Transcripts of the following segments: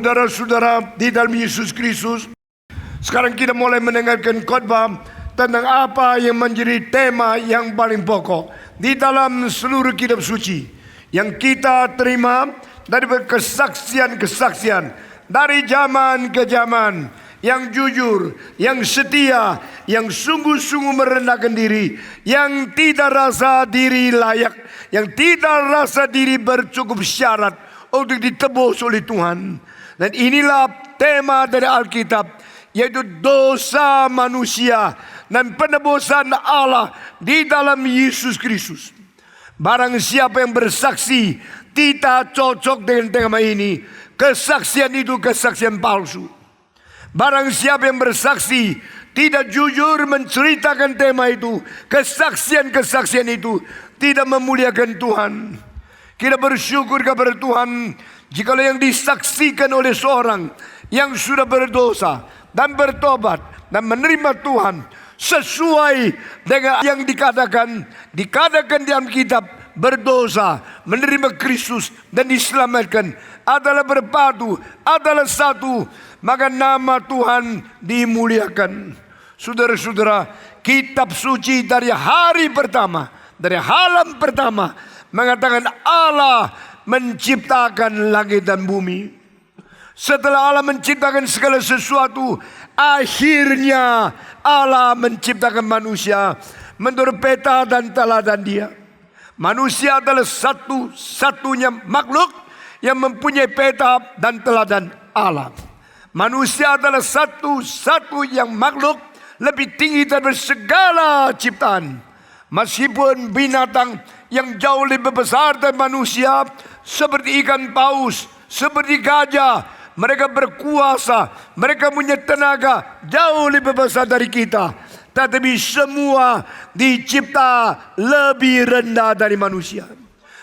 Saudara-saudara di dalam Yesus Kristus, sekarang kita mulai mendengarkan khotbah tentang apa yang menjadi tema yang paling pokok di dalam seluruh kitab suci yang kita terima dari kesaksian-kesaksian dari zaman ke zaman, yang jujur, yang setia, yang sungguh-sungguh merendahkan diri, yang tidak rasa diri layak, yang tidak rasa diri bercukup syarat untuk ditebus oleh Tuhan. Dan inilah tema dari Alkitab, yaitu dosa manusia dan penebusan Allah di dalam Yesus Kristus. Barang siapa yang bersaksi tidak cocok dengan tema ini, kesaksian itu kesaksian palsu. Barang siapa yang bersaksi tidak jujur menceritakan tema itu, kesaksian-kesaksian itu tidak memuliakan Tuhan. Kita bersyukur kepada Tuhan jikalau yang disaksikan oleh seorang yang sudah berdosa dan bertobat dan menerima Tuhan sesuai dengan yang dikatakan di dalam kitab, berdosa, menerima Kristus dan diselamatkan adalah berpadu, adalah satu, maka nama Tuhan dimuliakan. Saudara-saudara, kitab suci dari hari pertama, dari halam pertama mengatakan Allah menciptakan langit dan bumi. Setelah Allah menciptakan segala sesuatu, akhirnya Allah menciptakan manusia menurut peta dan teladan Dia. Manusia adalah satu-satunya makhluk yang mempunyai peta dan teladan Allah. Manusia adalah satu-satu yang makhluk lebih tinggi daripada segala ciptaan. Meskipun binatang yang jauh lebih besar dari manusia seperti ikan paus, seperti gajah. Mereka berkuasa, mereka punya tenaga jauh lebih besar dari kita. Tetapi semua dicipta lebih rendah dari manusia.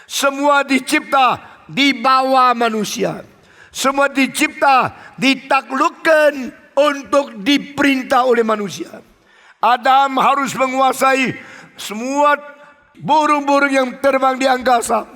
Semua dicipta di bawah manusia. Semua dicipta ditaklukkan untuk diperintah oleh manusia. Adam harus menguasai semua burung-burung yang terbang di angkasa.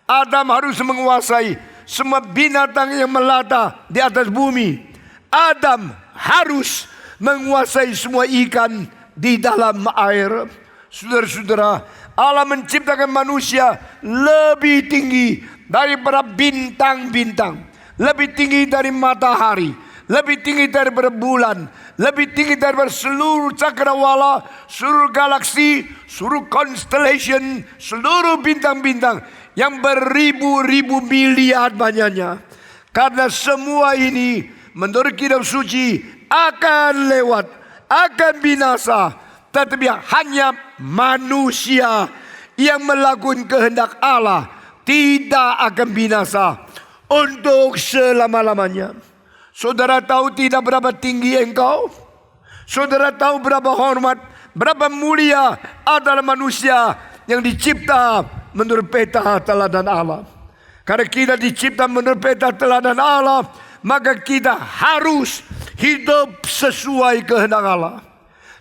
Adam harus menguasai semua binatang yang melata di atas bumi. Adam harus menguasai semua ikan di dalam air. Saudara-saudara, Allah menciptakan manusia lebih tinggi daripada bintang-bintang, lebih tinggi dari matahari, lebih tinggi daripada bulan, lebih tinggi daripada seluruh cakrawala, seluruh galaksi, seluruh constellation, seluruh bintang-bintang yang beribu-ribu miliar banyaknya. Karena semua ini menurut kitab suci akan lewat, akan binasa. Tetapi hanya manusia yang melakukan kehendak Allah tidak akan binasa untuk selama-lamanya. Saudara tahu tidak berapa tinggi engkau? Saudara tahu berapa hormat, berapa mulia adalah manusia yang dicipta menurut peta teladan Allah. Karena kita dicipta menurut peta teladan Allah, maka kita harus hidup sesuai kehendak Allah.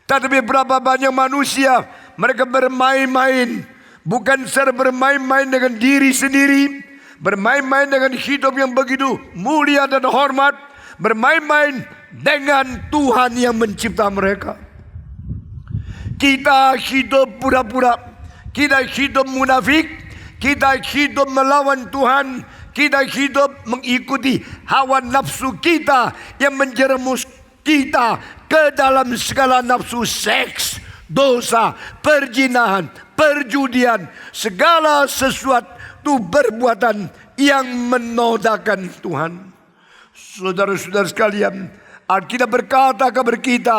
Tetapi berapa banyak manusia mereka bermain-main, bukan secara bermain-main dengan diri sendiri, bermain-main dengan hidup yang begitu mulia dan hormat, bermain-main dengan Tuhan yang mencipta mereka. Kita hidup pura-pura, kita hidup munafik, kita hidup melawan Tuhan, kita hidup mengikuti hawa nafsu kita yang menjerumus kita ke dalam segala nafsu seks, dosa, perzinahan, perjudian, segala sesuatu perbuatan yang menodakan Tuhan. Saudara-saudara sekalian, Alkitab berkata kepada kita,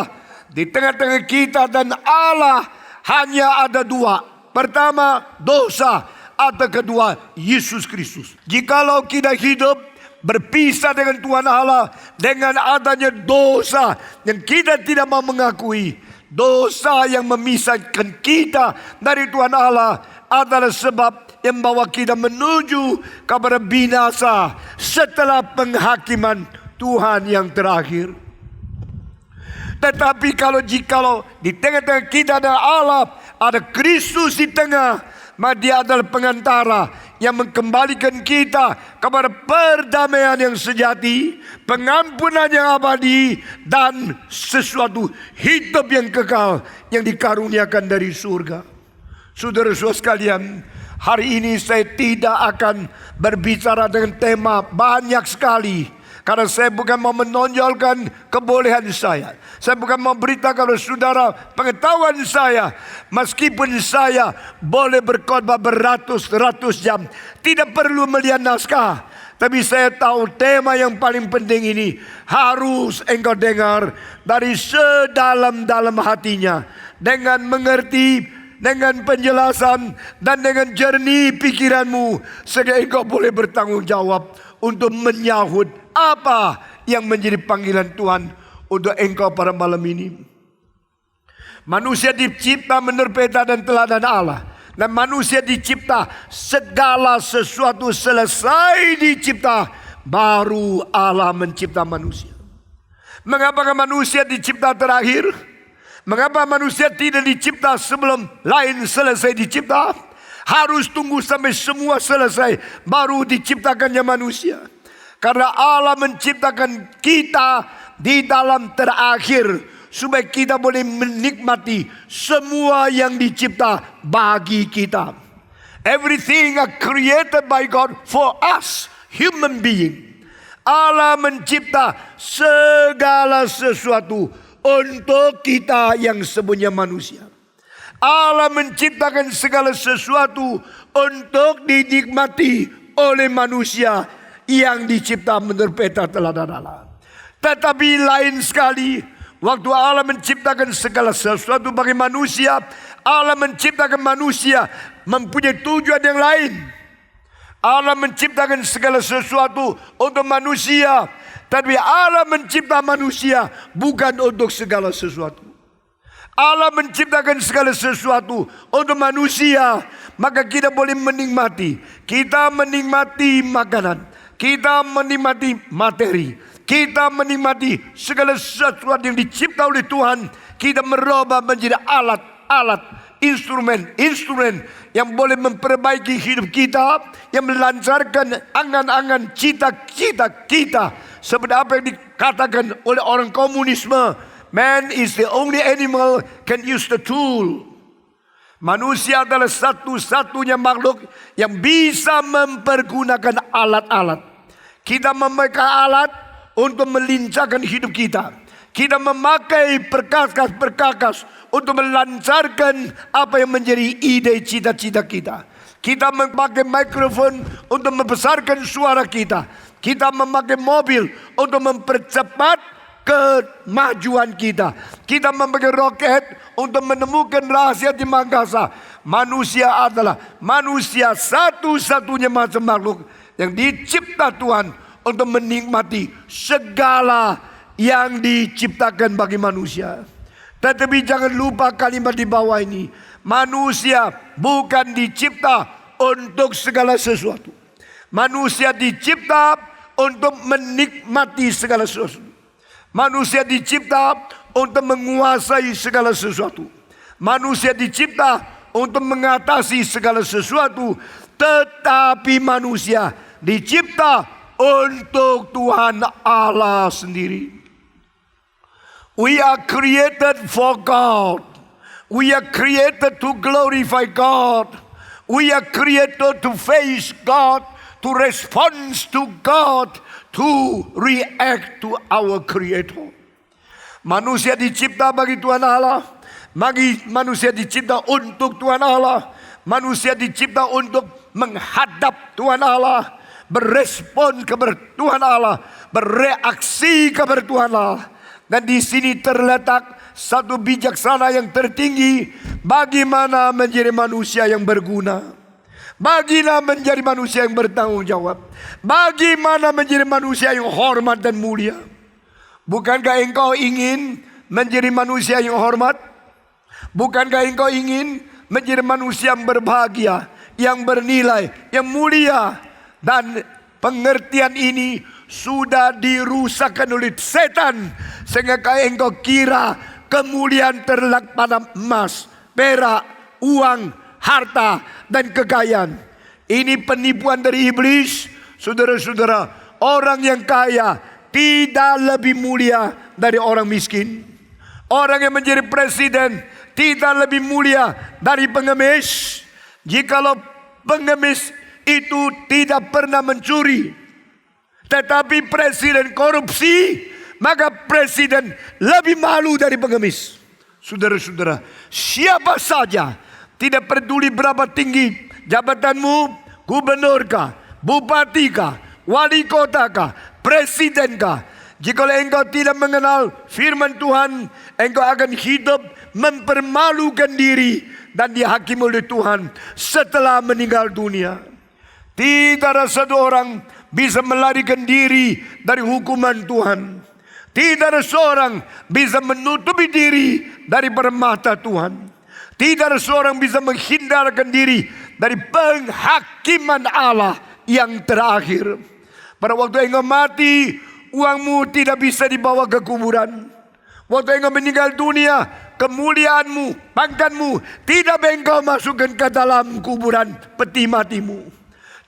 di tengah-tengah kita dan Allah hanya ada dua. Pertama, dosa, atau kedua, Yesus Kristus. Jikalau kita hidup berpisah dengan Tuhan Allah dengan adanya dosa yang kita tidak mau mengakui, dosa yang memisahkan kita dari Tuhan Allah adalah sebab yang membawa kita menuju kepada binasa setelah penghakiman Tuhan yang terakhir. Tetapi jikalau di tengah-tengah kita ada Allah, ada Kristus di tengah, maka Dia adalah pengantara yang mengembalikan kita kepada perdamaian yang sejati, pengampunan yang abadi, dan sesuatu hidup yang kekal yang dikaruniakan dari surga. Saudara-saudara sekalian, hari ini saya tidak akan berbicara dengan tema banyak sekali, karena saya bukan mau menonjolkan kebolehan saya. Saya bukan mau beritakan kepada saudara pengetahuan saya. Meskipun saya boleh berkhotbah beratus-ratus jam, tidak perlu melihat naskah. Tapi saya tahu tema yang paling penting ini harus engkau dengar dari sedalam-dalam hatinya, dengan mengerti, dengan penjelasan, dan dengan jernih pikiranmu, sehingga engkau boleh bertanggung jawab untuk menyahut apa yang menjadi panggilan Tuhan untuk engkau pada malam ini. Manusia dicipta menurut peta dan teladan Allah, dan manusia dicipta segala sesuatu selesai dicipta, baru Allah mencipta manusia. Mengapa manusia dicipta terakhir? Mengapa manusia tidak dicipta sebelum lain selesai dicipta? Harus tunggu sampai semua selesai baru diciptakannya manusia. Karena Allah menciptakan kita di dalam terakhir, supaya kita boleh menikmati semua yang dicipta bagi kita. Everything are created by God for us, human being. Allah mencipta segala sesuatu untuk kita yang sebenarnya manusia. Allah menciptakan segala sesuatu untuk dinikmati oleh manusia yang dicipta menurut peta teladan Allah. Tetapi lain sekali, waktu Allah menciptakan segala sesuatu bagi manusia, Allah menciptakan manusia mempunyai tujuan yang lain. Allah menciptakan segala sesuatu untuk manusia. Tapi Allah mencipta manusia bukan untuk segala sesuatu. Allah menciptakan segala sesuatu untuk manusia. Maka kita boleh menikmati. Kita menikmati makanan. Kita menikmati materi. Kita menikmati segala sesuatu yang dicipta oleh Tuhan. Kita merubah menjadi alat-alat, instrumen yang boleh memperbaiki hidup kita, yang melancarkan angan-angan cita-cita kita. Seperti apa yang dikatakan oleh orang komunisme, man is the only animal can use the tool. Manusia adalah satu-satunya makhluk yang bisa mempergunakan alat-alat. Kita memakai alat untuk melincahkan hidup kita. Kita memakai perkakas-perkakas untuk melancarkan apa yang menjadi ide cita-cita kita. Kita memakai mikrofon untuk membesarkan suara kita. Kita memakai mobil untuk mempercepat kemajuan kita. Kita memakai roket untuk menemukan rahasia di angkasa. Manusia adalah manusia satu-satunya macam makhluk yang dicipta Tuhan untuk menikmati segala yang diciptakan bagi manusia. Tetapi jangan lupa kalimat di bawah ini. Manusia bukan dicipta untuk segala sesuatu. Manusia dicipta untuk menikmati segala sesuatu. Manusia dicipta untuk menguasai segala sesuatu. Manusia dicipta untuk mengatasi segala sesuatu. Tetapi manusia dicipta untuk Tuhan Allah sendiri. We are created for God. We are created to glorify God. We are created to face God, to respond to God, to react to our Creator. Manusia dicipta bagi Tuhan Allah. Manusia dicipta untuk Tuhan Allah. Manusia dicipta untuk menghadap Tuhan Allah, berespon kepada Tuhan Allah, bereaksi kepada Tuhan Allah. Dan di sini terletak satu bijaksana yang tertinggi. Bagaimana menjadi manusia yang berguna. Bagaimana menjadi manusia yang bertanggung jawab. Bagaimana menjadi manusia yang hormat dan mulia. Bukankah engkau ingin menjadi manusia yang hormat? Bukankah engkau ingin menjadi manusia yang berbahagia, yang bernilai, yang mulia? Dan pengertian ini sudah dirusakkan oleh setan, sehingga engkau kira kemuliaan terletak pada emas, perak, uang, harta, dan kekayaan. Ini penipuan dari iblis. Saudara-saudara, orang yang kaya tidak lebih mulia dari orang miskin. Orang yang menjadi presiden tidak lebih mulia dari pengemis. Jikalau pengemis itu tidak pernah mencuri, tetapi presiden korupsi, maka presiden lebih malu dari pengemis. Saudara-saudara, siapa saja, tidak peduli berapa tinggi jabatanmu, gubernurkah, bupatikah, wali kotakah, presidenkah, jika engkau tidak mengenal firman Tuhan, engkau akan hidup mempermalukan diri dan dihakimi oleh Tuhan setelah meninggal dunia. Tidak ada satu orang bisa melarikan diri dari hukuman Tuhan. Tidak ada seorang bisa menutupi diri dari mata Tuhan. Tidak ada seorang bisa menghindarkan diri dari penghakiman Allah yang terakhir. Pada waktu engkau mati, uangmu tidak bisa dibawa ke kuburan. Waktu engkau meninggal dunia, kemuliaanmu, pangkatmu tidak engkau masukkan ke dalam kuburan peti matimu.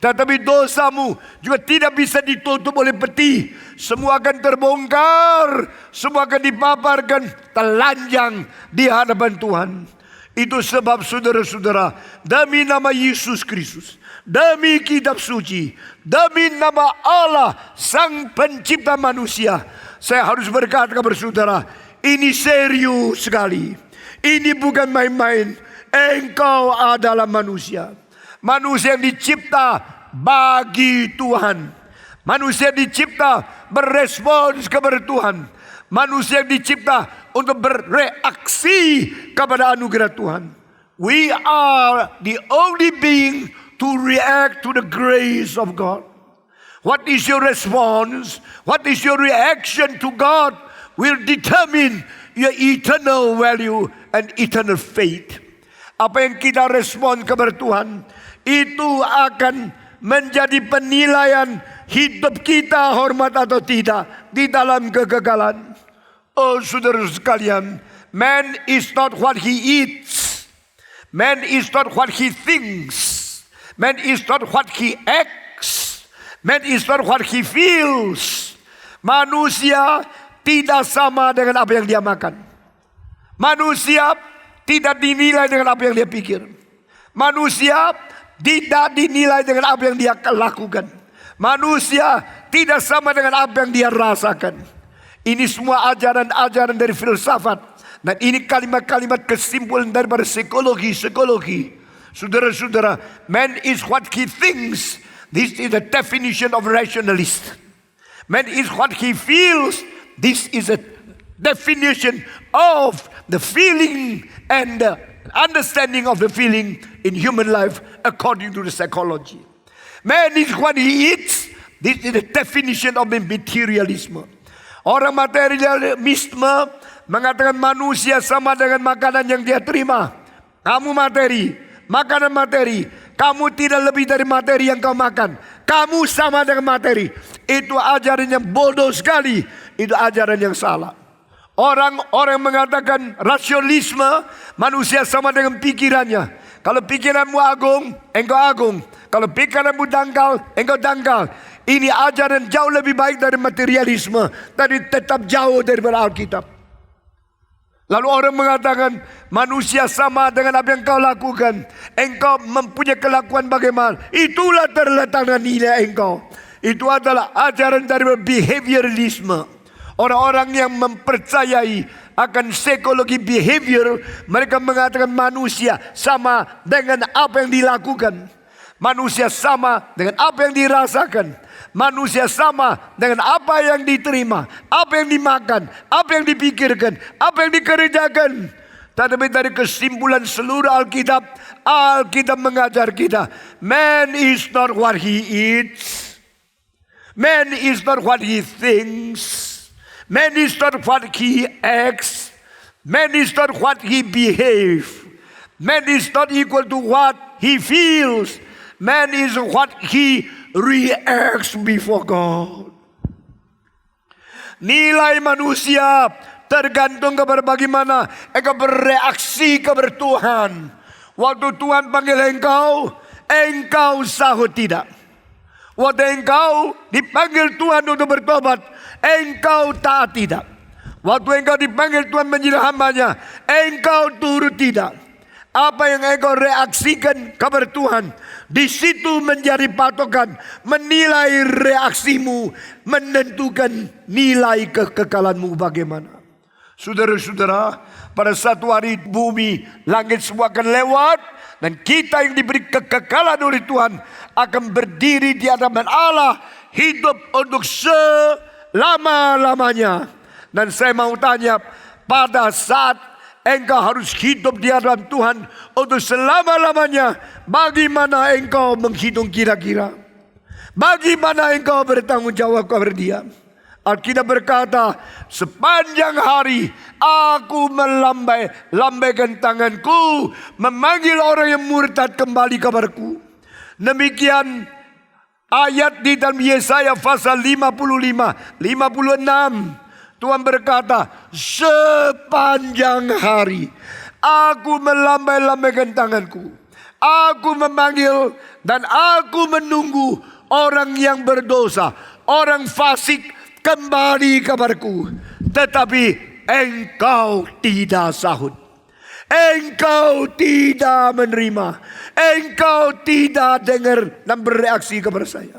Tetapi dosamu juga tidak bisa ditutup oleh peti. Semua akan terbongkar, semua akan dipaparkan telanjang di hadapan Tuhan. Itu sebab saudara-saudara, demi nama Yesus Kristus, demi kitab suci, demi nama Allah Sang Pencipta manusia, saya harus berkata kepada saudara, ini serius sekali. Ini bukan main-main. Engkau adalah manusia. Manusia yang dicipta bagi Tuhan. Manusia dicipta berespons kepada Tuhan. Manusia yang dicipta untuk bereaksi kepada anugerah Tuhan. We are the only being to to react to the grace of God. What is your response? What is your reaction to God will determine your eternal value and eternal faith. Apa yang kita respon kepada Tuhan, itu akan menjadi penilaian hidup kita hormat atau tidak di dalam kegagalan. Oh saudara sekalian, man is not what he eats. Man is not what he thinks. Man is not what he acts. Man is not what he feels. Manusia tidak sama dengan apa yang dia makan. Manusia tidak dinilai dengan apa yang dia pikir. Manusia tidak dinilai dengan apa yang dia lakukan. Manusia tidak sama dengan apa yang dia rasakan. Ini semua ajaran-ajaran dari filsafat. Dan ini kalimat-kalimat kesimpulan daripada psikologi. Saudara-saudara, man is what he thinks. This is the definition of rationalist. Man is what he feels. This is a definition of the feeling and the understanding of the feeling in human life according to the psychology. Man is what he eats. This is the definition of materialism. Orang materialisme mengatakan manusia sama dengan makanan yang dia terima. Kamu materi, makanan materi. Kamu tidak lebih dari materi yang kau makan. Kamu sama dengan materi. Itu ajaran yang bodoh sekali. Itu ajaran yang salah. Orang mengatakan rasionalisme, manusia sama dengan pikirannya. Kalau pikiranmu agung, engkau agung. Kalau pikiranmu dangkal, engkau dangkal. Ini ajaran jauh lebih baik dari materialisme, tapi tetap jauh daripada Alkitab. Lalu orang mengatakan manusia sama dengan apa yang kau lakukan. Engkau mempunyai kelakuan bagaimana? Itulah terletaknya nilai engkau. Itu adalah ajaran dari behavioralisme. Orang-orang yang mempercayai akan psikologi behavior, mereka mengatakan manusia sama dengan apa yang dilakukan. Manusia sama dengan apa yang dirasakan. Manusia sama dengan apa yang diterima, apa yang dimakan, apa yang dipikirkan, apa yang dikerjakan. Tetapi dari kesimpulan seluruh Alkitab, Alkitab mengajar kita, man is not what he eats. Man is not what he thinks. Man is not what he acts. Man is not what he behaves. Man is not equal to what he feels. Man is what he reacts before God. Nilai manusia tergantung kepada bagaimana engkau bereaksi kepada Tuhan. Waktu Tuhan panggil engkau, engkau sahut tidak. Waktu engkau dipanggil Tuhan untuk bertobat, engkau taat tidak. Waktu engkau dipanggil Tuhan menjadi hamba-Nya, engkau turut tidak. Apa yang engkau reaksikan kepada Tuhan, di situ menjadi patokan, menilai reaksimu, menentukan nilai kekekalanmu bagaimana. Saudara-saudara, pada satu hari bumi, langit semua akan lewat, dan kita yang diberi kekekalan oleh Tuhan akan berdiri di hadapan Allah, hidup untuk selama-lamanya. Dan saya mau tanya, pada saat engkau harus hidup di hadapan Tuhan untuk selama-lamanya, bagaimana engkau menghitung kira-kira? Bagaimana engkau bertanggung jawab kepada Dia? Alkitab berkata, sepanjang hari aku lambaikan tanganku, memanggil orang yang murtad kembali kepadaku. Demikian ayat di dalam Yesaya pasal 55, 56. Tuhan berkata, sepanjang hari aku melambai-lambaikan tanganku. Aku memanggil dan aku menunggu orang yang berdosa, orang fasik kembali kepadaku. Tetapi engkau tidak sahut. Engkau tidak menerima. Engkau tidak dengar dan bereaksi kepada saya.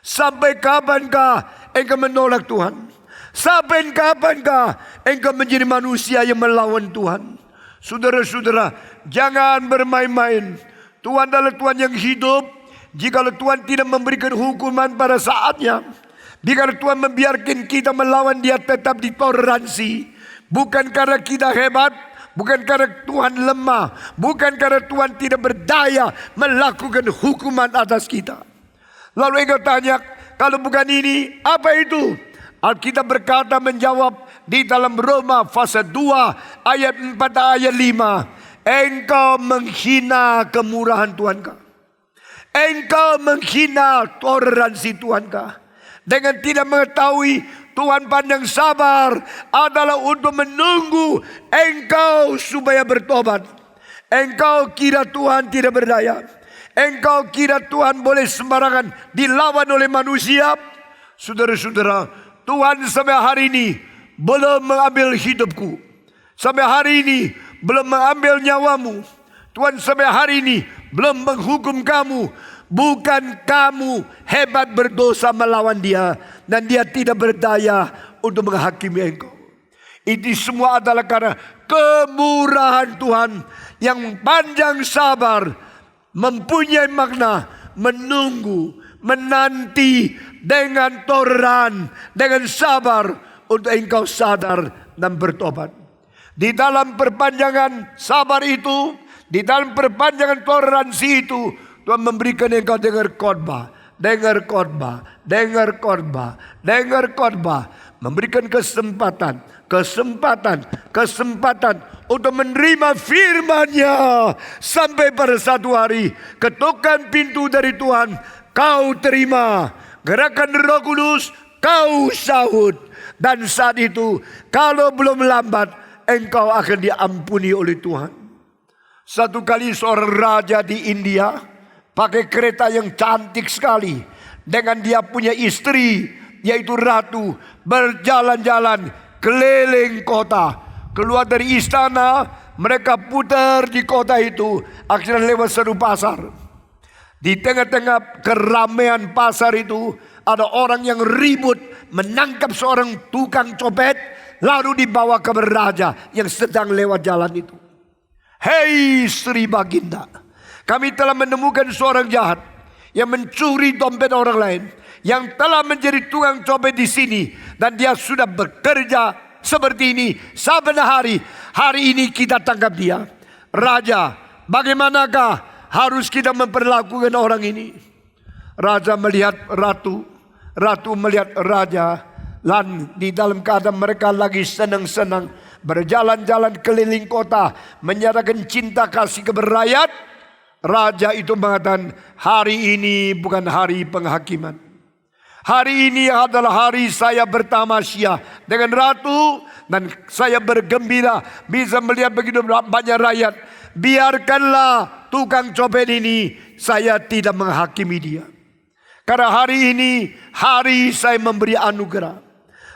Sampai kapankah engkau menolak Tuhan? Sampai kapankah engkau menjadi manusia yang melawan Tuhan? Saudara-saudara, jangan bermain-main. Tuhan adalah Tuhan yang hidup. Jikalau Tuhan tidak memberikan hukuman pada saatnya, jikalau Tuhan membiarkan kita melawan Dia tetap ditoleransi, bukan karena kita hebat, bukan karena Tuhan lemah, bukan karena Tuhan tidak berdaya melakukan hukuman atas kita. Lalu engkau tanya, kalau bukan ini, apa itu? Alkitab berkata menjawab di dalam Roma pasal 2 ayat 4 ayat 5. Engkau menghina kemurahan Tuhan kah? Engkau menghina toleransi Tuhan kah? Dengan tidak mengetahui Tuhan pandang sabar adalah untuk menunggu engkau supaya bertobat. Engkau kira Tuhan tidak berdaya. Engkau kira Tuhan boleh sembarangan dilawan oleh manusia. Saudara-saudara, Tuhan sampai hari ini belum mengambil hidupku. Sampai hari ini belum mengambil nyawamu. Tuhan sampai hari ini belum menghukum kamu. Bukan kamu hebat berdosa melawan dia, dan dia tidak berdaya untuk menghakimi engkau. Ini semua adalah karena kemurahan Tuhan yang panjang sabar, mempunyai makna menunggu, menanti dengan toleran, dengan sabar untuk engkau sadar dan bertobat. Di dalam perpanjangan sabar itu, di dalam perpanjangan toleransi itu, Tuhan memberikan engkau dengar khotbah, dengar khotbah, dengar khotbah, dengar khotbah, memberikan kesempatan untuk menerima firman-Nya sampai pada satu hari ketukan pintu dari Tuhan kau terima, gerakan Roh Kudus kau sahut, dan saat itu kalau belum lambat engkau akan diampuni oleh Tuhan. Satu kali seorang raja di India pakai kereta yang cantik sekali, dengan dia punya istri yaitu ratu, berjalan-jalan keliling kota. Keluar dari istana, mereka putar di kota itu, akhirnya lewat satu pasar. Di tengah-tengah keramaian pasar itu ada orang yang ribut menangkap seorang tukang copet, lalu dibawa ke raja yang sedang lewat jalan itu. Hei Sri Baginda, kami telah menemukan seorang jahat yang mencuri dompet orang lain, yang telah menjadi tukang copet di sini, dan dia sudah bekerja seperti ini saben hari. Hari ini kita tangkap dia. Raja, bagaimanakah harus kita memperlakukan orang ini? Raja melihat ratu, ratu melihat raja, dan di dalam keadaan mereka lagi senang-senang berjalan-jalan keliling kota, menyatakan cinta kasih kepada rakyat. Raja itu mengatakan, hari ini bukan hari penghakiman. Hari ini adalah hari saya bertamasya dengan ratu, dan saya bergembira bisa melihat begitu banyak rakyat. Biarkanlah tukang copet ini, saya tidak menghakimi dia. Karena hari ini hari saya memberi anugerah.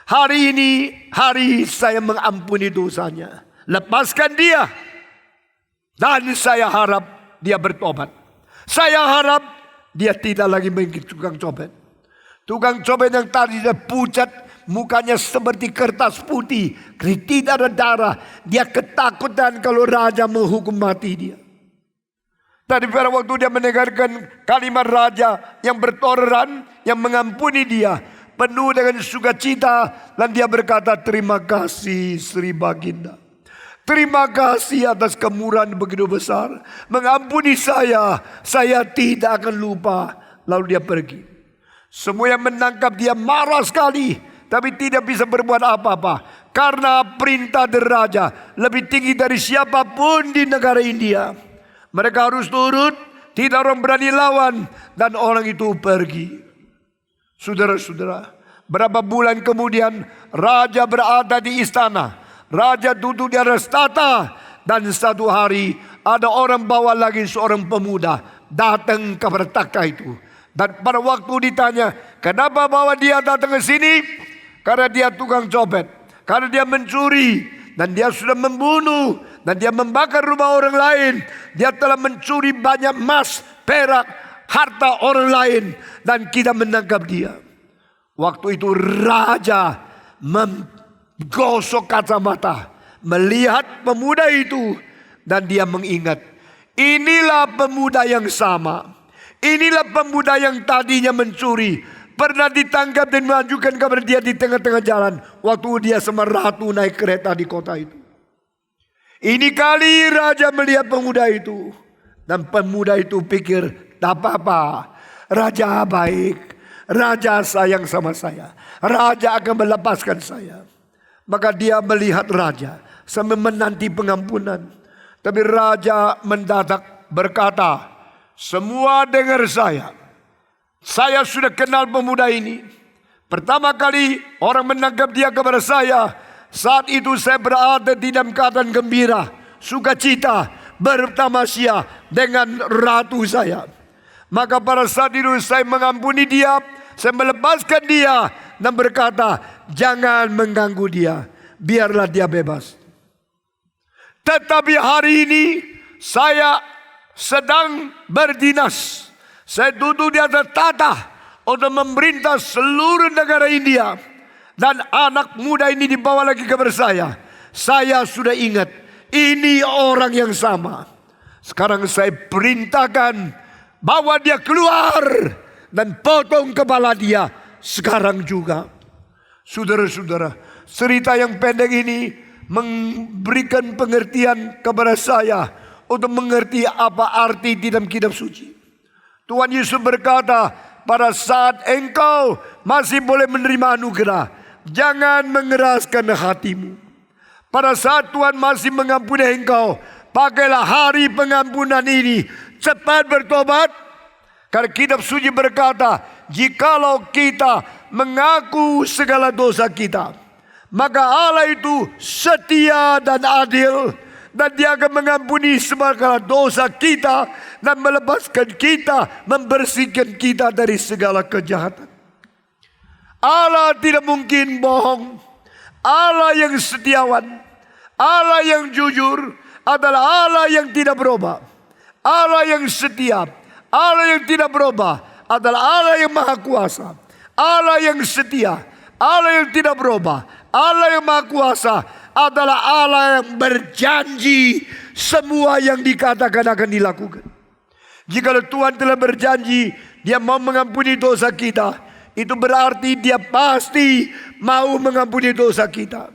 Hari ini hari saya mengampuni dosanya. Lepaskan dia, dan saya harap dia bertobat. Saya harap dia tidak lagi menjadi tukang copet. Tukang copet yang tadinya pucat, mukanya seperti kertas putih, tidak ada darah. Dia ketakutan kalau raja menghukum mati dia. Tadi pada waktu dia mendengarkan kalimat raja yang bertoleran, yang mengampuni dia, penuh dengan sukacita, dan dia berkata, terima kasih Sri Baginda. Terima kasih atas kemurahan begitu besar. Mengampuni saya tidak akan lupa. Lalu dia pergi. Semua yang menangkap dia marah sekali, tapi tidak bisa berbuat apa-apa. Karena perintah dari raja lebih tinggi dari siapapun di negara India. Mereka harus turut, tidak orang berani lawan, dan orang itu pergi. Saudara-saudara, berapa bulan kemudian raja berada di istana. Raja duduk di atas tahta, dan satu hari ada orang bawa lagi seorang pemuda datang kepada takhta itu. Dan pada waktu ditanya, kenapa bawa dia datang ke sini? Karena dia tukang copet, karena dia mencuri, dan dia sudah membunuh, dan dia membakar rumah orang lain. Dia telah mencuri banyak emas, perak, harta orang lain, dan kita menangkap dia. Waktu itu raja gosok kacamata, melihat pemuda itu, dan dia mengingat, inilah pemuda yang sama. Inilah pemuda yang tadinya mencuri, pernah ditangkap dan mengajukan kepada dia di tengah-tengah jalan waktu dia sama ratu naik kereta di kota itu. Ini kali raja melihat pemuda itu. Dan pemuda itu pikir, tak apa-apa. Raja baik. Raja sayang sama saya. Raja akan melepaskan saya. Maka dia melihat raja sambil menanti pengampunan. Tapi raja mendadak berkata, semua dengar saya. Saya sudah kenal pemuda ini. Pertama kali orang menangkap dia kepada saya. Saat itu saya berada di dalam keadaan gembira, sukacita, bertamasya dengan ratu saya. Maka pada saat itu saya mengampuni dia, saya melepaskan dia dan berkata, jangan mengganggu dia, biarlah dia bebas. Tetapi hari ini saya sedang berdinas. Saya duduk di atas tahta untuk memerintah seluruh negara India. Dan anak muda ini dibawa lagi kepada saya. Saya sudah ingat, ini orang yang sama. Sekarang saya perintahkan, bawa dia keluar dan potong kepala dia sekarang juga. Saudara-saudara, cerita yang pendek ini memberikan pengertian kepada saya untuk mengerti apa arti di dalam kitab suci. Tuhan Yesus berkata, pada saat engkau masih boleh menerima anugerah, jangan mengeraskan hatimu. Pada saat Tuhan masih mengampuni engkau, pakailah hari pengampunan ini. Cepat bertobat. Karena kitab suci berkata, jikalau kita mengaku segala dosa kita, maka Allah itu setia dan adil, dan Dia akan mengampuni segala dosa kita dan melepaskan kita, membersihkan kita dari segala kejahatan. Allah tidak mungkin bohong. Allah yang setiawan, Allah yang jujur adalah Allah yang tidak berubah. Allah yang setia, Allah yang tidak berubah adalah Allah yang maha kuasa. Allah yang setia, Allah yang tidak berubah, Allah yang maha kuasa adalah Allah yang berjanji semua yang dikatakan akan dilakukan. Jika Tuhan telah berjanji Dia mau mengampuni dosa kita, itu berarti Dia pasti mau mengampuni dosa kita.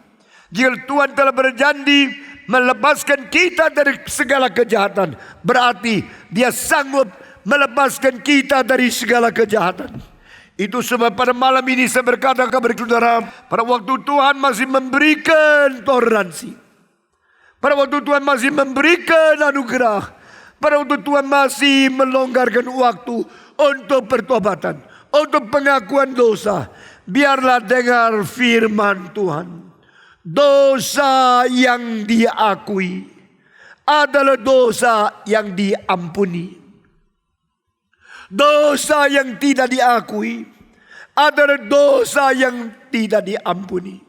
Jika Tuhan telah berjanji melepaskan kita dari segala kejahatan, berarti Dia sanggup melepaskan kita dari segala kejahatan. Itu sebab pada malam ini saya berkata kepada saudara, pada waktu Tuhan masih memberikan toleransi, pada waktu Tuhan masih memberikan anugerah, pada waktu Tuhan masih melonggarkan waktu untuk pertobatan, untuk pengakuan dosa, biarlah dengar firman Tuhan. Dosa yang diakui adalah dosa yang diampuni. Dosa yang tidak diakui adalah dosa yang tidak diampuni.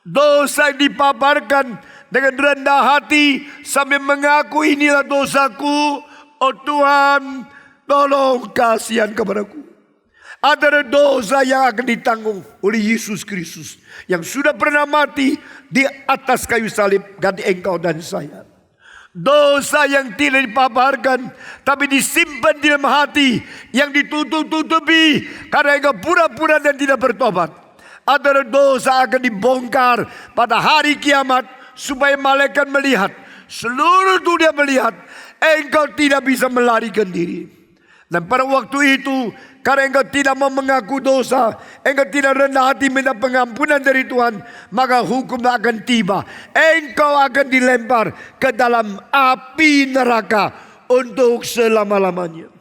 Dosa yang dipaparkan dengan rendah hati sambil mengaku, inilah dosaku, oh Tuhan tolong kasihan kepadaku, adalah dosa yang akan ditanggung oleh Yesus Kristus yang sudah pernah mati di atas kayu salib ganti engkau dan saya. Dosa yang tidak dipaparkan tapi disimpan di dalam hati, yang ditutup-tutupi karena engkau pura-pura dan tidak bertobat, adalah dosa akan dibongkar pada hari kiamat supaya malaikat melihat, seluruh dunia melihat engkau tidak bisa melarikan diri. Dan pada waktu itu, karena engkau tidak mau mengaku dosa, engkau tidak rendah hati minta pengampunan dari Tuhan, maka hukum akan tiba. Engkau akan dilempar ke dalam api neraka untuk selama-lamanya.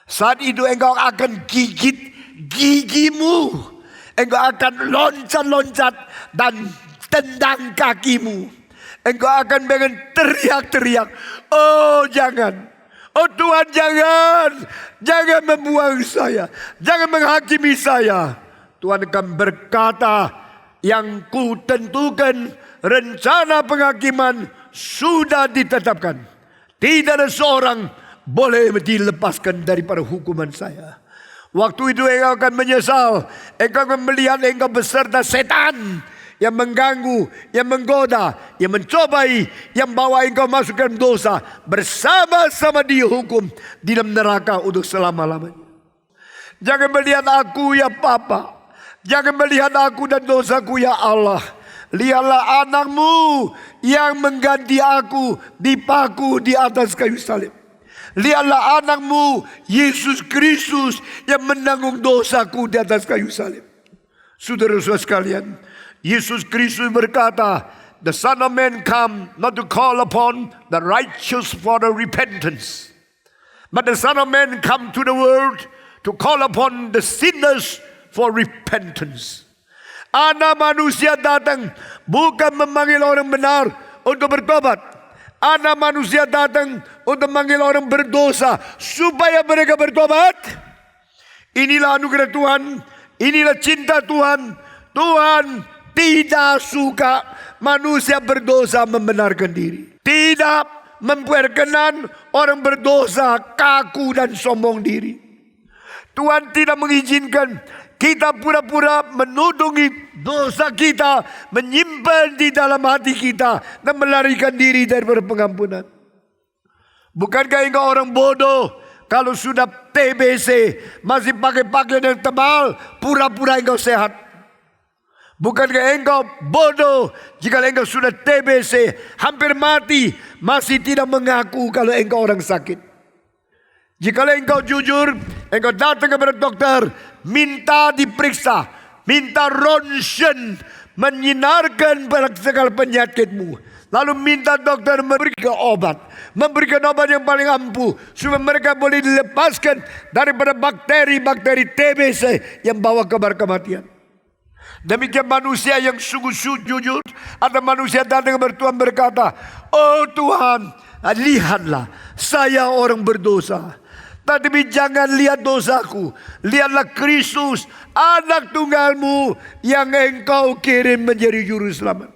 Saat itu engkau akan gigit gigimu, engkau akan loncat-loncat dan tendang kakimu. Engkau akan dengan teriak-teriak, oh jangan. Oh Tuhan, jangan membuang saya, jangan menghakimi saya. Tuhan akan berkata, yang ku tentukan rencana penghakiman sudah ditetapkan. Tidak ada seorang boleh dilepaskan daripada hukuman saya. Waktu itu engkau akan menyesal, engkau akan melihat engkau beserta setan yang mengganggu, yang menggoda, yang mencobai, yang bawa engkau masuk dalam dosa, bersama-sama dihukum di dalam neraka untuk selama-lamanya. Jangan melihat aku ya Papa, jangan melihat aku dan dosaku ya Allah. lihatlah anakmu yang mengganti aku dipaku di atas kayu salib. Lihatlah anakmu Yesus Kristus yang menanggung dosaku di atas kayu salib. Saudara-saudara sekalian, Yesus Kristus berkata, the Son of Man come not to call upon the righteous for the repentance, but the Son of Man come to the world to call upon the sinners for repentance. Anak manusia datang bukan memanggil orang benar untuk bertobat. Anak manusia datang untuk memanggil orang berdosa supaya mereka bertobat. Inilah anugerah Tuhan, inilah cinta Tuhan. Tuhan tidak suka manusia berdosa membenarkan diri. Tidak memperkenan orang berdosa kaku dan sombong diri. Tuhan tidak mengizinkan kita pura-pura menudungi dosa kita, menyimpan di dalam hati kita, dan melarikan diri dari pengampunan. Bukankah engkau orang bodoh kalau sudah TBC masih pakai pakaian yang tebal, pura-pura engkau sehat? Bukankah engkau bodoh jika engkau sudah TBC, hampir mati, masih tidak mengaku kalau engkau orang sakit? Jika engkau jujur, engkau datang kepada dokter, minta diperiksa, minta ronsen, menyinarkan pada segala penyakitmu. Lalu minta dokter memberikan obat yang paling ampuh, supaya mereka boleh dilepaskan daripada bakteri-bakteri TBC yang bawa kabar kematian. Demikian manusia yang sungguh jujur. Ada manusia datang kepada Tuhan berkata, oh Tuhan, lihatlah saya orang berdosa. Tetapi jangan lihat dosaku, lihatlah Kristus, anak tunggalmu yang engkau kirim menjadi juru selamat.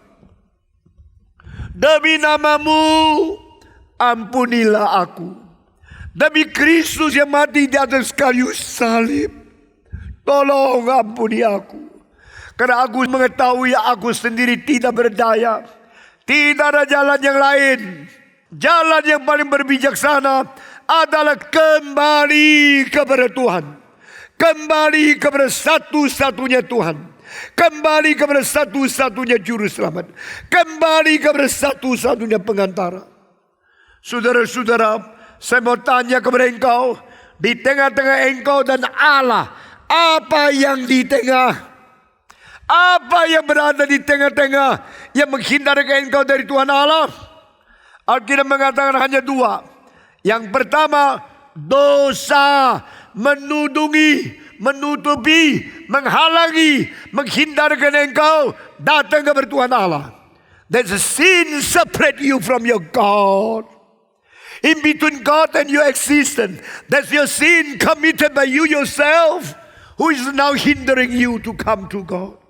Demi namamu, ampunilah aku. Demi Kristus yang mati di atas kayu salib, tolong ampuni aku. Karena aku mengetahui aku sendiri tidak berdaya. Tidak ada jalan yang lain. Jalan yang paling berbijaksana adalah kembali kepada Tuhan. Kembali kepada satu-satunya Tuhan. Kembali kepada satu-satunya juru selamat. Kembali kepada satu-satunya pengantara. Saudara-saudara, saya mau tanya kepada engkau, di tengah-tengah engkau dan Allah, apa yang di tengah? Apa yang berada di tengah-tengah yang menghindarkan engkau dari Tuhan Allah? Alkitab mengatakan hanya dua. Yang pertama, dosa menudungi, menutupi, menghalangi, menghindarkan engkau datang kepada Tuhan Allah. There's a sin separate you from your God. In between God and your existence, that's your sin committed by you yourself, who is now hindering you to come to God.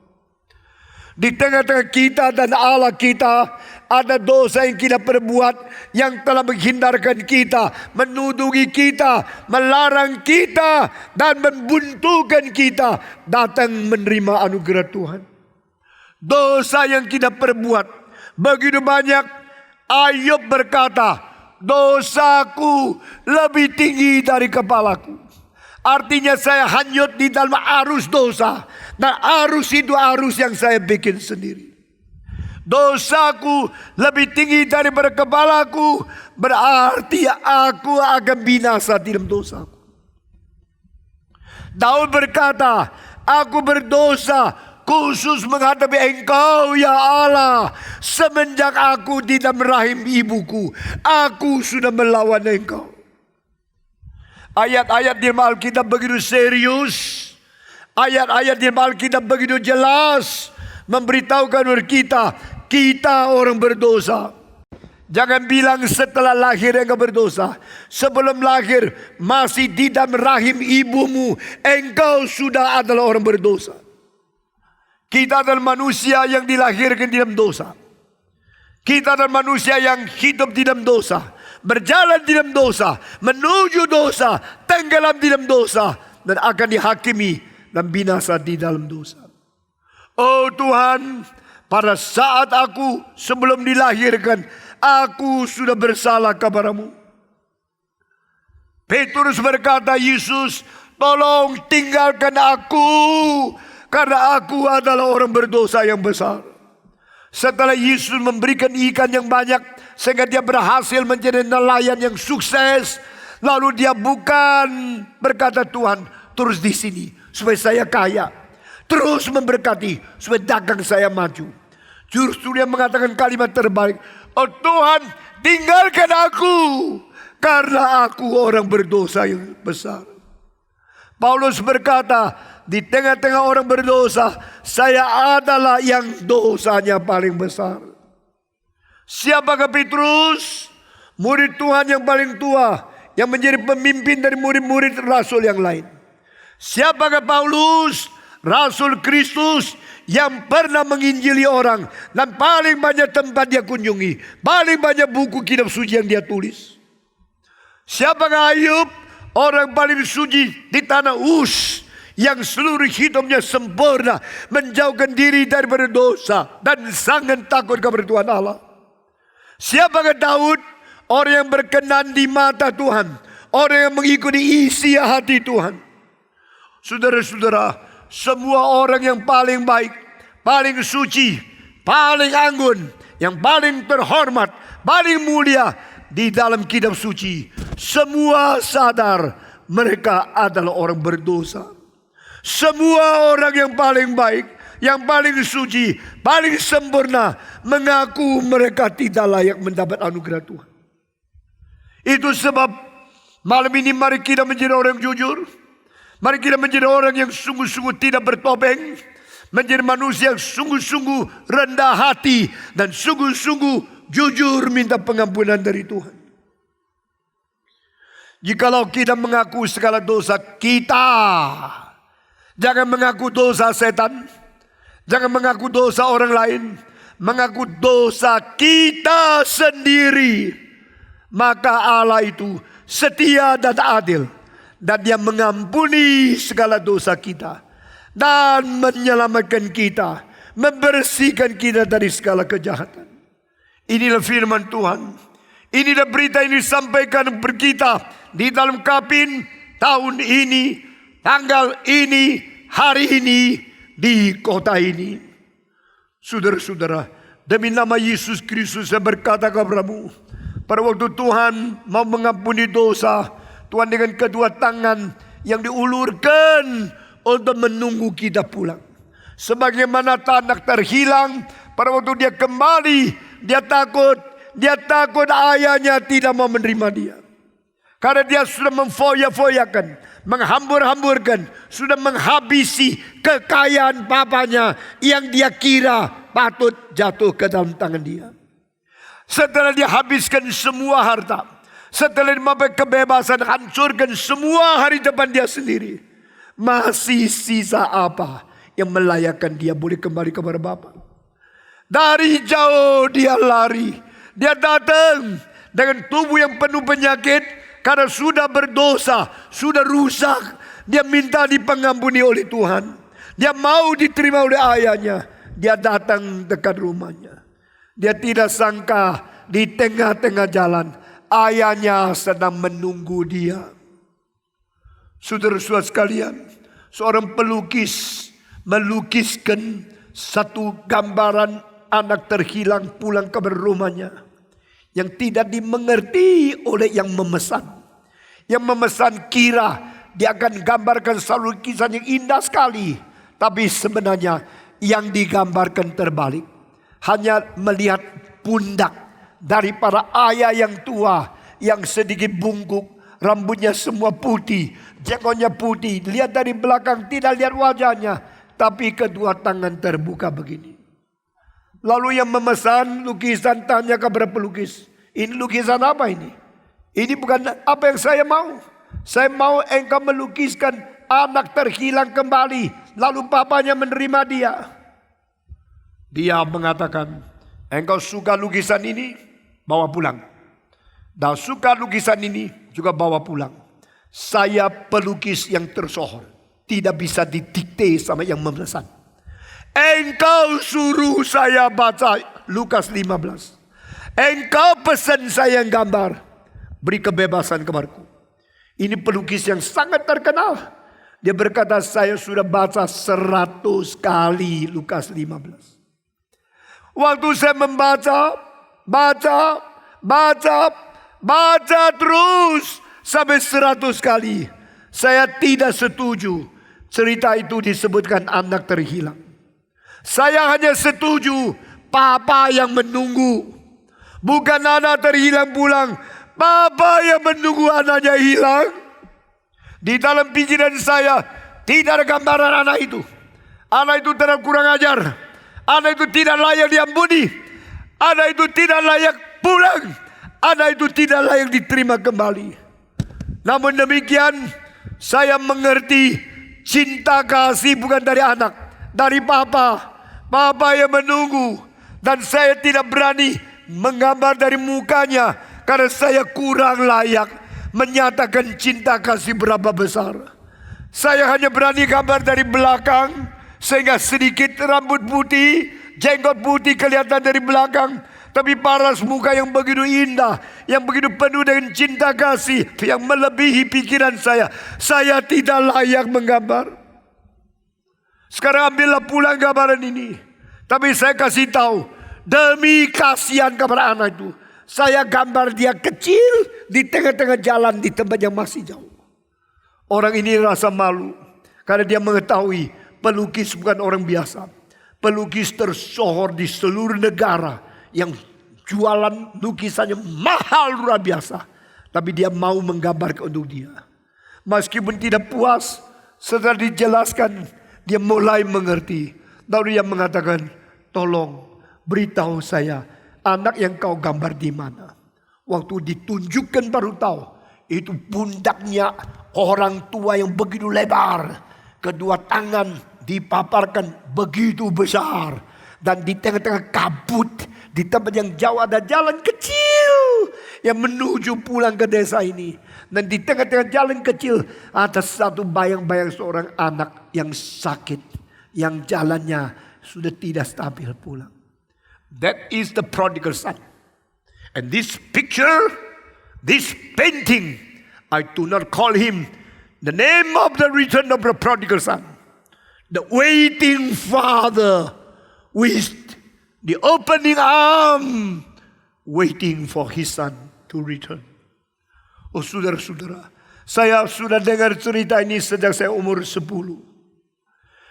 Di tengah-tengah kita dan Allah kita, ada dosa yang kita perbuat yang telah menghindarkan kita, menudungi kita, melarang kita, dan membuntukan kita datang menerima anugerah Tuhan. Dosa yang kita perbuat begitu banyak. Ayub berkata, dosaku lebih tinggi dari kepalaku. Artinya saya hanyut di dalam arus dosa. Dan arus itu arus yang saya bikin sendiri. Dosaku lebih tinggi daripada kepalaku, berarti aku akan binasa di dalam dosaku. Daud berkata, aku berdosa khusus menghadapi engkau ya Allah. Semenjak aku di dalam rahim ibuku, aku sudah melawan engkau. Ayat-ayat di Alkitab begitu serius. Ayat-ayat di Alkitab begitu jelas memberitahukan kepada kita orang berdosa. Jangan bilang setelah lahir engkau berdosa. Sebelum lahir masih di dalam rahim ibumu, engkau sudah adalah orang berdosa. Kita adalah manusia yang dilahirkan di dalam dosa. Kita adalah manusia yang hidup di dalam dosa, berjalan di dalam dosa, menuju dosa, tenggelam di dalam dosa, dan akan dihakimi dan binasa di dalam dosa. Oh Tuhan, pada saat aku sebelum dilahirkan, aku sudah bersalah kepadamu. Petrus berkata, Yesus, tolong tinggalkan aku, karena aku adalah orang berdosa yang besar. Setelah Yesus memberikan ikan yang banyak, sehingga dia berhasil menjadi nelayan yang sukses. Lalu dia bukan berkata, Tuhan terus di sini supaya saya kaya, terus memberkati supaya dagang saya maju. Justru dia mengatakan kalimat terbalik, oh Tuhan, tinggalkan aku karena aku orang berdosa yang besar. Paulus berkata, di tengah-tengah orang berdosa, saya adalah yang dosanya paling besar. Siapakah Petrus? Murid Tuhan yang paling tua, yang menjadi pemimpin dari murid-murid rasul yang lain. Siapakah Paulus? Rasul Kristus yang pernah menginjili orang, dan paling banyak tempat dia kunjungi, paling banyak buku kitab suci yang dia tulis. Siapakah Ayub? Orang paling suci di tanah Uz, yang seluruh hidupnya sempurna, menjauhkan diri daripada dosa dan sangat takut kepada Tuhan Allah. Siapakah Daud? Orang yang berkenan di mata Tuhan, orang yang mengikuti isi hati Tuhan. Saudara-saudara, semua orang yang paling baik, paling suci, paling anggun, yang paling terhormat, paling mulia di dalam kitab suci, semua sadar mereka adalah orang berdosa. Semua orang yang paling baik, yang paling suci, paling sempurna, mengaku mereka tidak layak mendapat anugerah Tuhan. Itu sebab malam ini mari kita menjadi orang yang jujur. Mari kita menjadi orang yang sungguh-sungguh tidak bertopeng. Menjadi manusia yang sungguh-sungguh rendah hati dan sungguh-sungguh jujur minta pengampunan dari Tuhan. Jikalau kita mengaku segala dosa kita, jangan mengaku dosa setan, jangan mengaku dosa orang lain, mengaku dosa kita sendiri. Maka Allah itu setia dan adil, dan Dia mengampuni segala dosa kita dan menyelamatkan kita, membersihkan kita dari segala kejahatan. Inilah firman Tuhan. Inilah berita ini disampaikan kepada kita di dalam Kapin tahun ini, tanggal ini, hari ini, di kota ini. Saudara-saudara, demi nama Yesus Kristus saya berkata kepadamu, pada waktu Tuhan mau mengampuni dosa, Tuhan dengan kedua tangan yang diulurkan untuk menunggu kita pulang. Sebagaimana anak terhilang, pada waktu dia kembali, dia takut ayahnya tidak mau menerima dia. Karena dia sudah memfoya-foyakan, menghambur-hamburkan, sudah menghabisi kekayaan papanya yang dia kira patut jatuh ke dalam tangan dia. Setelah dia habiskan semua harta, setelah dia mempunyai kebebasan, hancurkan semua hari depan dia sendiri, masih sisa apa yang melayakkan dia boleh kembali kepada Bapa? Dari jauh dia lari, dia datang dengan tubuh yang penuh penyakit karena sudah berdosa, sudah rusak. Dia minta dipengampuni oleh Tuhan. Dia mau diterima oleh ayahnya. Dia datang dekat rumahnya. Dia tidak sangka di tengah-tengah jalan ayahnya sedang menunggu dia. Saudara-saudara sekalian, seorang pelukis melukiskan satu gambaran anak terhilang pulang ke rumahnya yang tidak dimengerti oleh yang memesan. Yang memesan kira dia akan gambarkan satu lukisan yang indah sekali, tapi sebenarnya yang digambarkan terbalik. Hanya melihat pundak dari para ayah yang tua yang sedikit bungkuk, rambutnya semua putih, jenggotnya putih. Lihat dari belakang tidak lihat wajahnya, tapi kedua tangan terbuka begini. Lalu yang memesan lukisan tanya kepada pelukis, ini lukisan apa ini? Ini bukan apa yang saya mau. Saya mau engkau melukiskan anak terhilang kembali, lalu papanya menerima dia. Dia mengatakan, engkau suka lukisan ini, bawa pulang. Dan suka lukisan ini, juga bawa pulang. Saya pelukis yang tersohor, tidak bisa didikte sama yang memesan. Engkau suruh saya baca Lukas 15. Engkau pesan saya yang gambar, beri kebebasan kepadaku. Ini pelukis yang sangat terkenal. Dia berkata, saya sudah baca 100 kali Lukas 15. Waktu saya baca terus sampai 100 kali. Saya tidak setuju cerita itu disebutkan anak terhilang. Saya hanya setuju papa yang menunggu. Bukan anak terhilang pulang. Papa yang menunggu anaknya hilang. Di dalam pikiran saya tidak ada gambaran anak itu. Anak itu terlalu kurang ajar. Anak itu tidak layak diampuni. Anak itu tidak layak pulang. Anak itu tidak layak diterima kembali. Namun demikian, saya mengerti cinta kasih bukan dari anak, dari papa. Papa yang menunggu. Dan saya tidak berani menggambar dari mukanya, karena saya kurang layak menyatakan cinta kasih berapa besar. Saya hanya berani gambar dari belakang, sehingga sedikit rambut putih, jenggot putih kelihatan dari belakang. Tapi paras muka yang begitu indah, yang begitu penuh dengan cinta kasih, yang melebihi pikiran saya. Saya tidak layak menggambar. Sekarang ambillah pulang gambaran ini. Tapi saya kasih tahu, demi kasihan kepada anak itu, saya gambar dia kecil di tengah-tengah jalan di tempat yang masih jauh. Orang ini rasa malu karena dia mengetahui pelukis bukan orang biasa. Pelukis tersohor di seluruh negara yang jualan lukisannya mahal luar biasa. Tapi dia mau menggambar untuk dia. Meskipun tidak puas, setelah dijelaskan, dia mulai mengerti. Lalu dia mengatakan, tolong beritahu saya anak yang kau gambar di mana. Waktu ditunjukkan baru tahu, itu pundaknya orang tua yang begitu lebar. Kedua tangan dipaparkan begitu besar. Dan di tengah-tengah kabut, di tempat yang jauh ada jalan kecil yang menuju pulang ke desa ini. Dan di tengah-tengah jalan kecil ada satu bayang-bayang seorang anak yang sakit, yang jalannya sudah tidak stabil pulang. That is the prodigal son. And this picture, this painting, I do not call him the name of the return of the prodigal son. The waiting father with the opening arm, waiting for his son to return. Oh saudara-saudara, saya sudah dengar cerita ini sejak saya umur 10.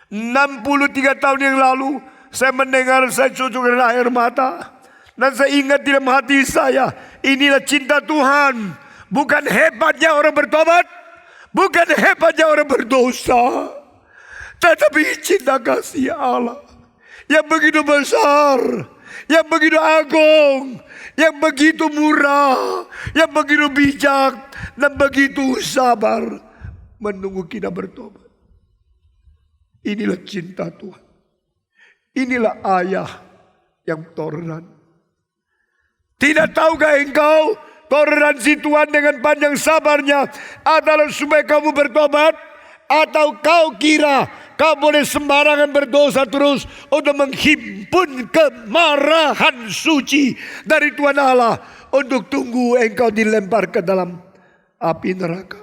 63 tahun yang lalu, saya mendengar, saya cucurkan air mata. Dan saya ingat di dalam hati saya, inilah cinta Tuhan. Bukan hebatnya orang bertobat, bukan hebatnya orang berdosa, tetapi cinta kasih Allah yang begitu besar, yang begitu agung, yang begitu murah, yang begitu bijak, dan begitu sabar menunggu kita bertobat. Inilah cinta Tuhan. Inilah ayah yang toleran. Tidak tahukah engkau toleransi Tuhan dengan panjang sabarnya adalah supaya kamu bertobat? Atau kau kira kau boleh sembarangan berdosa terus untuk menghimpun kemarahan suci dari Tuhan Allah untuk tunggu engkau dilempar ke dalam api neraka?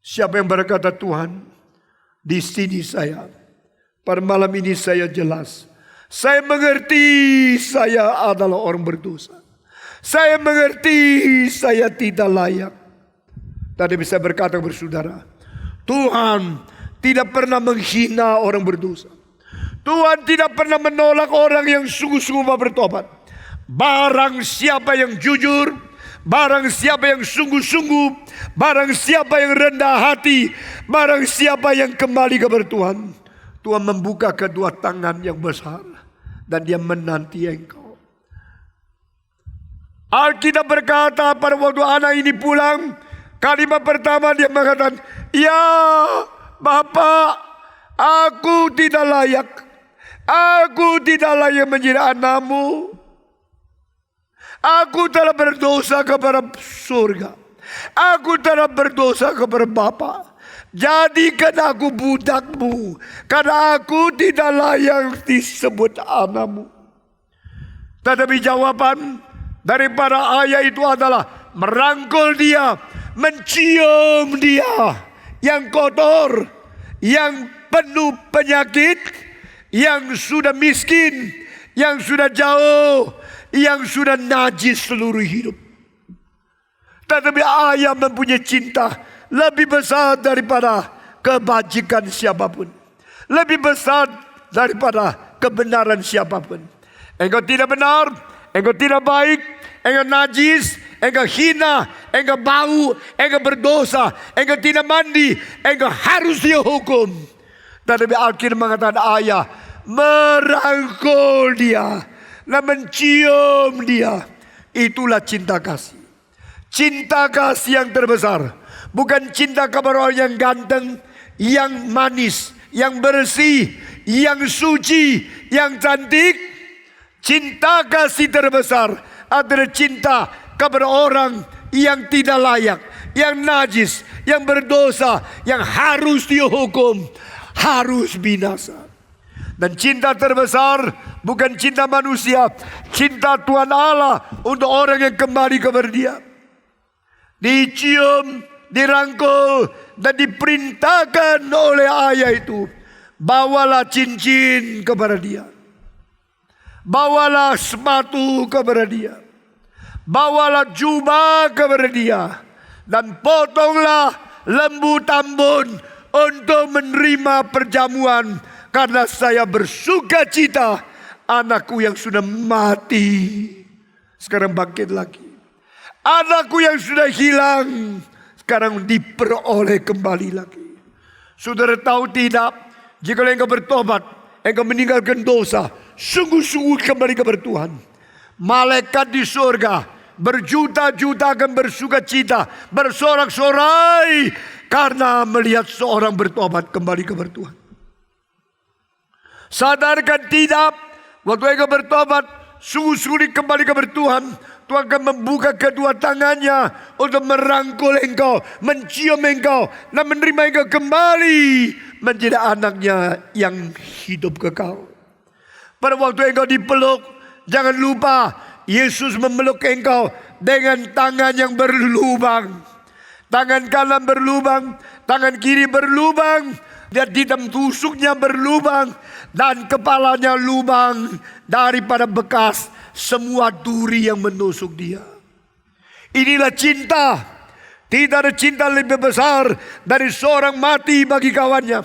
Siapa yang berkata Tuhan, di sini saya, pada malam ini saya jelas, saya mengerti saya adalah orang berdosa. Saya mengerti saya tidak layak. Tadi bisa berkata bersaudara, Tuhan tidak pernah menghina orang berdosa. Tuhan tidak pernah menolak orang yang sungguh-sungguh mau bertobat. Barang siapa yang jujur, barang siapa yang sungguh-sungguh, barang siapa yang rendah hati, barang siapa yang kembali kepada Tuhan, Tuhan membuka kedua tangan yang besar dan dia menanti engkau. Alkitab berkata pada waktu anak ini pulang, kalimat pertama dia mengatakan, ya Bapak, aku tidak layak. Aku tidak layak menjadi anakmu. Aku telah berdosa kepada surga. Aku telah berdosa kepada Bapa. Jadikan aku budakmu, karena aku tidak layak disebut anakmu. Tetapi jawaban daripada ayah itu adalah merangkul dia, mencium dia yang kotor, yang penuh penyakit, yang sudah miskin, yang sudah jauh, yang sudah najis seluruh hidup. Tetapi ayah mempunyai cinta lebih besar daripada kebajikan siapapun, lebih besar daripada kebenaran siapapun. Engkau tidak benar, engkau tidak baik, engkau najis, engkau hina, engkau bau, engkau berdosa, engkau tidak mandi, engkau harus dihukum. Tetapi Alkitab mengatakan ayah merangkul dia dan mencium dia. Itulah cinta kasih. Cinta kasih yang terbesar. Bukan cinta kepada orang yang ganteng, yang manis, yang bersih, yang suci, yang cantik. Cinta kasih terbesar adalah cinta kepada orang yang tidak layak, yang najis, yang berdosa, yang harus dihukum, harus binasa. Dan cinta terbesar bukan cinta manusia, cinta Tuhan Allah untuk orang yang kembali kepada Dia. Dicium, dirangkul, dan diperintahkan oleh ayah itu, bawalah cincin kepada dia, bawalah sepatu kepada dia, bawalah jubah kepada dia, dan potonglah lembu tambun untuk menerima perjamuan, karena saya bersuka cita anakku yang sudah mati sekarang bangkit lagi. Anakku yang sudah hilang sekarang diperoleh kembali lagi. Saudara tahu tidak, jika engkau bertobat, engkau meninggalkan dosa, sungguh-sungguh kembali kepada Tuhan, malaikat di surga berjuta-juta akan bersuka cita, bersorak-sorai karena melihat seorang bertobat kembali kepada Tuhan. Sadarkan tidak, waktu engkau bertobat, sungguh-sungguh kembali kepada Tuhan, Tuhan akan membuka kedua tangannya untuk merangkul engkau, mencium engkau, dan menerima engkau kembali menjadi anaknya yang hidup kekal. Pada waktu engkau dipeluk, jangan lupa Yesus memeluk engkau dengan tangan yang berlubang. Tangan kanan berlubang, tangan kiri berlubang, dan di dalam tusuknya berlubang, dan kepalanya lubang daripada bekas semua duri yang menusuk dia. Inilah cinta. Tidak ada cinta lebih besar dari seorang mati bagi kawannya.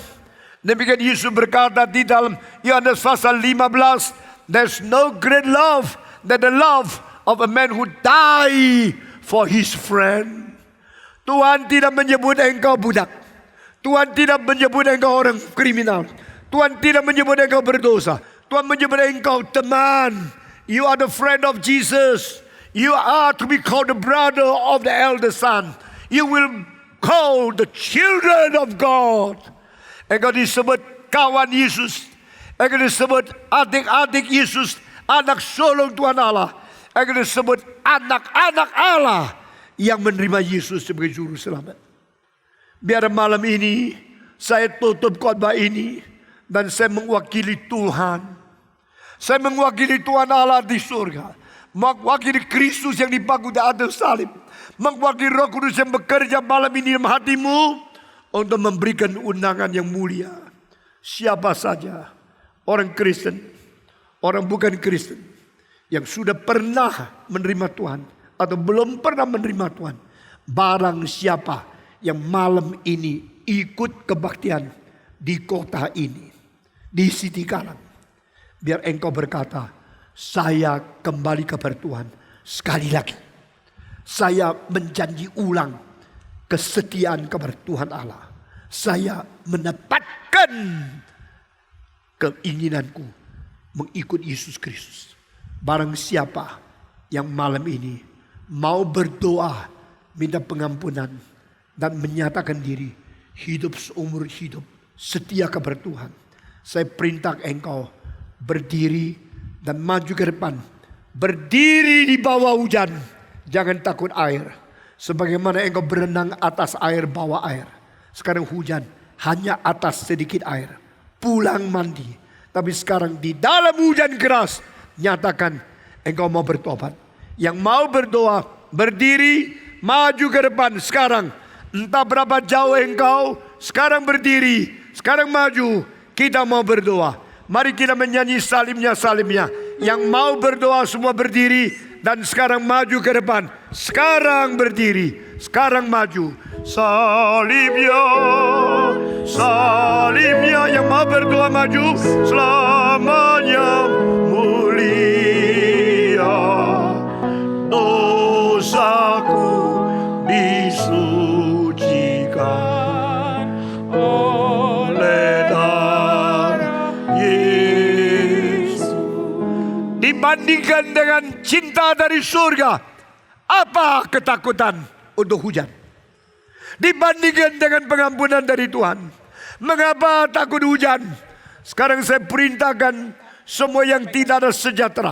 Demikian Yesus berkata di dalam Yohanes pasal 15, there's no great love than the love of a man who die for his friend. Tuhan tidak menyebut engkau budak. Tuhan tidak menyebut engkau orang kriminal. Tuhan tidak menyebut engkau berdosa. Tuhan menyebut engkau teman. You are the friend of Jesus. You are to be called the brother of the elder son. You will call the children of God. Engkau disebut kawan Yesus. Engkau disebut adik-adik Yesus, anak sulung Tuhan Allah. Engkau disebut anak-anak Allah yang menerima Yesus sebagai juru selamat. Biar malam ini saya tutup khotbah ini dan saya mewakili Tuhan. Saya mewakili Tuhan Allah di surga, mewakili Kristus yang dipaku di atas salib, mewakili Roh Kudus yang bekerja malam ini dalam hatimu untuk memberikan undangan yang mulia. Siapa saja, orang Kristen, orang bukan Kristen, yang sudah pernah menerima Tuhan atau belum pernah menerima Tuhan, barang siapa yang malam ini ikut kebaktian di kota ini, di City Kalang, biar engkau berkata, saya kembali kepada Tuhan sekali lagi. Saya menjanji ulang kesetiaan kepada Tuhan Allah. Saya menepatkan keinginanku mengikut Yesus Kristus. Barang siapa yang malam ini mau berdoa, minta pengampunan, dan menyatakan diri hidup seumur hidup setia kepada Tuhan, saya perintah engkau berdiri dan maju ke depan. Berdiri di bawah hujan, jangan takut air. Sebagaimana engkau berenang atas air, bawah air. Sekarang hujan, hanya atas sedikit air. Pulang mandi. Tapi sekarang di dalam hujan keras, nyatakan engkau mau bertobat. Yang mau berdoa, berdiri, maju ke depan sekarang. Entah berapa jauh engkau, sekarang berdiri, sekarang maju. Kita mau berdoa. Mari kita menyanyi salimnya, salimnya. Yang mau berdoa semua berdiri. Dan sekarang maju ke depan. Sekarang berdiri. Sekarang maju. Salibnya, salibnya. Yang mau berdoa maju. Selamanya mulia. Dosaku disucikan oleh darah Yesus. Dibandingkan dengan cinta dari surga, apa ketakutan untuk hujan? Dibandingkan dengan pengampunan dari Tuhan, mengapa takut hujan? Sekarang saya perintahkan semua yang tidak ada sejahtera,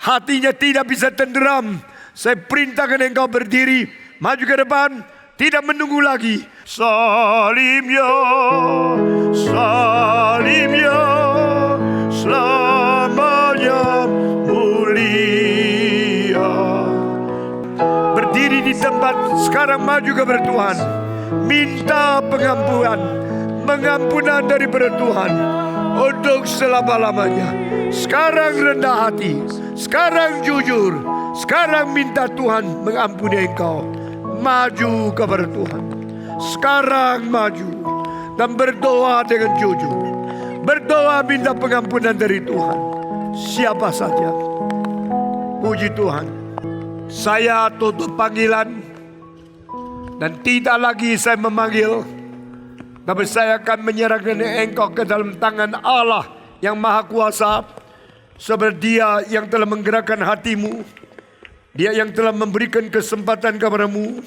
hatinya tidak bisa tenteram, saya perintahkan engkau berdiri, maju ke depan, tidak menunggu lagi. Salibnya, salibnya, selamanya mulia. Berdiri di tempat, sekarang maju kepada Tuhan. Minta pengampunan daripada Tuhan untuk selama-lamanya. Sekarang rendah hati, sekarang jujur, sekarang minta Tuhan mengampuni engkau. Maju kepada Tuhan. Sekarang maju dan berdoa dengan jujur. Berdoa minta pengampunan dari Tuhan. Siapa saja. Puji Tuhan. Saya tutup panggilan. Dan tidak lagi saya memanggil. Tapi saya akan menyerahkan engkau ke dalam tangan Allah yang Maha Kuasa. Seperti Dia yang telah menggerakkan hatimu. Dia yang telah memberikan kesempatan kepadamu.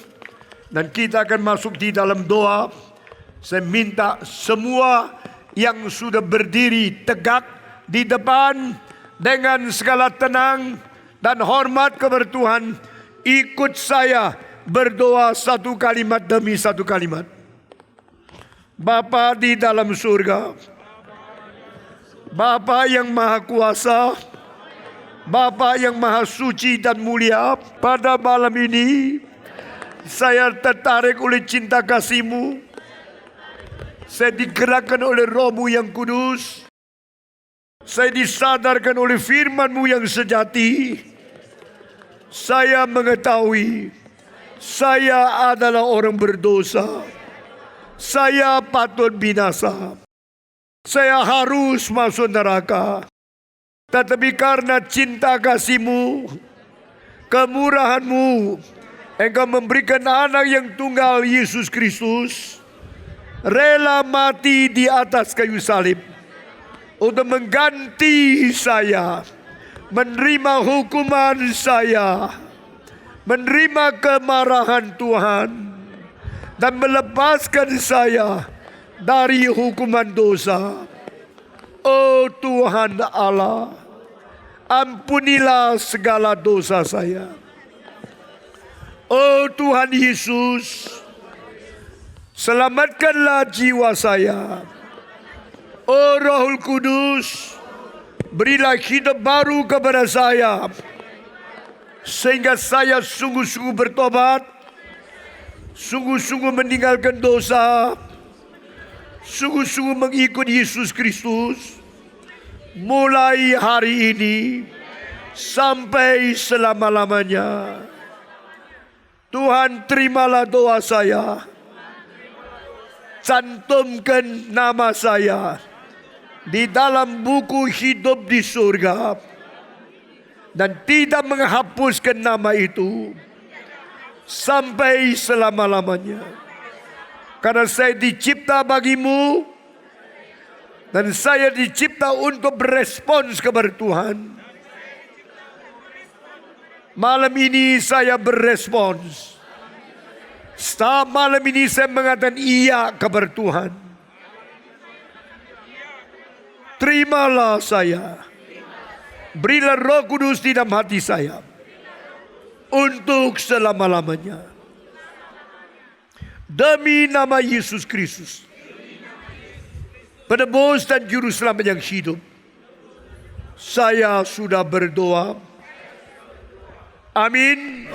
Dan kita akan masuk di dalam doa. Saya minta semua yang sudah berdiri tegak di depan dengan segala tenang dan hormat kepada Tuhan, ikut saya berdoa satu kalimat demi satu kalimat. Bapa di dalam surga, Bapa yang Maha Kuasa, Bapa yang Maha Suci dan Mulia, pada malam ini saya tertarik oleh cinta kasih-Mu. Saya digerakkan oleh Roh-Mu yang kudus. Saya disadarkan oleh firman-Mu yang sejati. Saya mengetahui saya adalah orang berdosa. Saya patut binasa. Saya harus masuk neraka. Tetapi karena cinta kasih-Mu, kemurahan-Mu, Engkau memberikan anak yang tunggal Yesus Kristus, rela mati di atas kayu salib untuk mengganti saya, menerima hukuman saya, menerima kemarahan Tuhan, dan melepaskan saya dari hukuman dosa. Oh Tuhan Allah, ampunilah segala dosa saya. Oh Tuhan Yesus, selamatkanlah jiwa saya. Oh Rohul Kudus, berilah hidup baru kepada saya, sehingga saya sungguh-sungguh bertobat, sungguh-sungguh meninggalkan dosa, sungguh-sungguh mengikut Yesus Kristus, mulai hari ini sampai selama-lamanya. Tuhan, terimalah doa saya. Cantumkan nama saya di dalam buku hidup di surga, dan tidak menghapuskan nama itu sampai selama-lamanya. Karena saya dicipta bagimu, dan saya dicipta untuk berespons kepada Tuhan. Malam ini saya berespons. Setelah malam ini saya mengatakan iya kepada Tuhan. Terimalah saya. Berilah Roh Kudus di dalam hati saya untuk selama-lamanya. Demi nama Yesus Kristus, Penebus dan Juru Selamat yang hidup, saya sudah berdoa. Amin.